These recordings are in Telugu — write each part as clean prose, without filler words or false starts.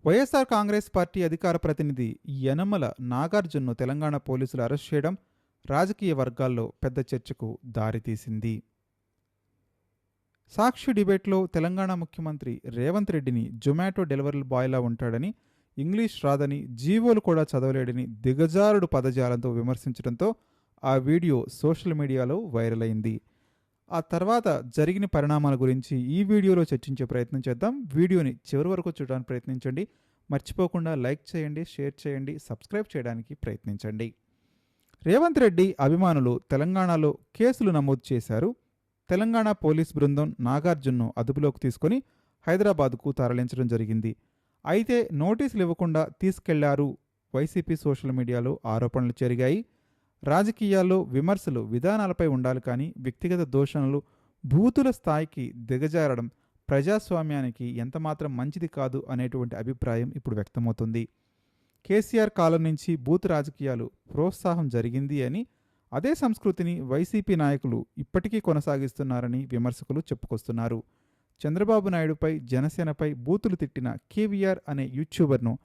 వైఎస్ఆర్ కాంగ్రెస్ పార్టీ అధికార ప్రతినిధి యనమల నాగార్జున్ను తెలంగాణ పోలీసులు అరెస్ట్ చేయడం రాజకీయ వర్గాల్లో పెద్ద చర్చకు దారితీసింది. సాక్షి డిబేట్లో తెలంగాణ ముఖ్యమంత్రి రేవంత్ రెడ్డిని జొమాటో డెలివరీ బాయ్లా ఉంటాడని, ఇంగ్లీష్ రాదని, జీవోలు కూడా చదవలేడని దిగజారుడు పదజాలంతో విమర్శించడంతో ఆ వీడియో సోషల్ మీడియాలో వైరల్ అయింది. ఆ తర్వాత జరిగిన పరిణామాల గురించి ఈ వీడియోలో చర్చించే ప్రయత్నం చేద్దాం. వీడియోని చివరి వరకు చూడడానికి ప్రయత్నించండి. మర్చిపోకుండా లైక్ చేయండి, షేర్ చేయండి, సబ్స్క్రైబ్ చేయడానికి ప్రయత్నించండి. రేవంత్ రెడ్డి అభిమానులు తెలంగాణలో కేసులు నమోదు చేశారు. తెలంగాణ పోలీస్ బృందం నాగార్జున్ను అదుపులోకి తీసుకొని హైదరాబాద్కు తరలించడం జరిగింది. అయితే నోటీసులు ఇవ్వకుండా తీసుకెళ్లారు. వైసీపీ సోషల్ మీడియాలో ఆరోపణలు జరిగాయి. రాజకీయాల్లో విమర్శలు విధానాలపై ఉండాలి కానీ వ్యక్తిగత దూషణలు బూతుల స్థాయికి దిగజారడం ప్రజాస్వామ్యానికి ఎంతమాత్రం మంచిది కాదు అనేటువంటి అభిప్రాయం ఇప్పుడు వ్యక్తమవుతుంది. కేసీఆర్ కాలం నుంచి బూత్ రాజకీయాలు ప్రోత్సాహం జరిగింది అని, అదే సంస్కృతిని వైసీపీ నాయకులు ఇప్పటికీ కొనసాగిస్తున్నారని విమర్శకులు చెప్పుకొస్తున్నారు. చంద్రబాబు నాయుడుపై, జనసేనపై బూతులు తిట్టిన కేవీఆర్ అనే యూట్యూబర్ను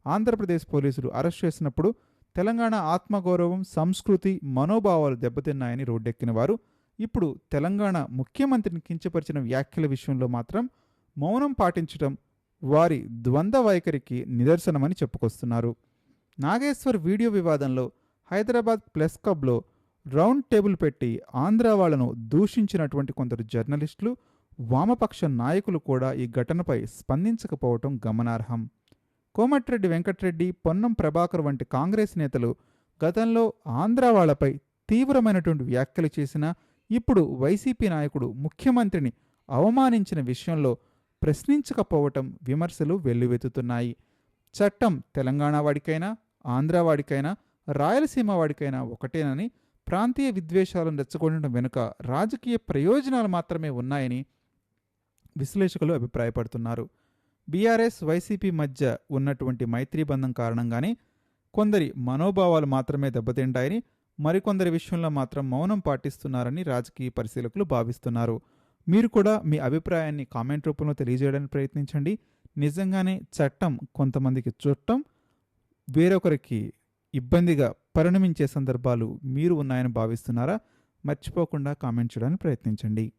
ఆంధ్రప్రదేశ్ పోలీసులు అరెస్ట్ చేసినప్పుడు తెలంగాణ ఆత్మగౌరవం, సంస్కృతి, మనోభావాలు దెబ్బతిన్నాయని రోడ్డెక్కిన వారు ఇప్పుడు తెలంగాణ ముఖ్యమంత్రిని కించపరిచిన వ్యాఖ్యల విషయంలో మాత్రం మౌనం పాటించడం వారి ద్వంద్వ వైఖరికి నిదర్శనమని చెప్పుకొస్తున్నారు. నాగేశ్వర్ వీడియో వివాదంలో హైదరాబాద్ ప్రెస్ క్లబ్లో రౌండ్ టేబుల్ పెట్టి ఆంధ్ర వాళ్లను దూషించినటువంటి కొందరు జర్నలిస్టులు, వామపక్ష నాయకులు కూడా ఈ ఘటనపై స్పందించకపోవటం గమనార్హం. కోమటిరెడ్డి వెంకటరెడ్డి, పొన్నం ప్రభాకర్ వంటి కాంగ్రెస్ నేతలు గతంలో ఆంధ్ర వాళ్లపై తీవ్రమైనటువంటి వ్యాఖ్యలు చేసినా ఇప్పుడు వైసీపీ నాయకుడు ముఖ్యమంత్రిని అవమానించిన విషయంలో ప్రశ్నించకపోవటం విమర్శలు వెల్లువెత్తుతున్నాయి. చట్టం తెలంగాణ వాడికైనా, ఆంధ్ర వాడికైనా, రాయలసీమ వాడికైనా ఒకటేనని, ప్రాంతీయ విద్వేషాలను రెచ్చగొట్టడం వెనుక రాజకీయ ప్రయోజనాలు మాత్రమే ఉన్నాయని విశ్లేషకులు అభిప్రాయపడుతున్నారు. బీఆర్ఎస్, వైసీపీ మధ్య ఉన్నటువంటి మైత్రీబంధం కారణంగానే కొందరి మనోభావాలు మాత్రమే దెబ్బతింటాయని, మరికొందరి విషయంలో మాత్రం మౌనం పాటిస్తున్నారని రాజకీయ పరిశీలకులు భావిస్తున్నారు. మీరు కూడా మీ అభిప్రాయాన్ని కామెంట్ రూపంలో తెలియజేయడానికి ప్రయత్నించండి. నిజంగానే చట్టం కొంతమందికి చుట్టం, వేరొకరికి ఇబ్బందిగా పరిణమించే సందర్భాలు మీరు ఉన్నాయని భావిస్తున్నారా? మర్చిపోకుండా కామెంట్ చేయడానికి ప్రయత్నించండి.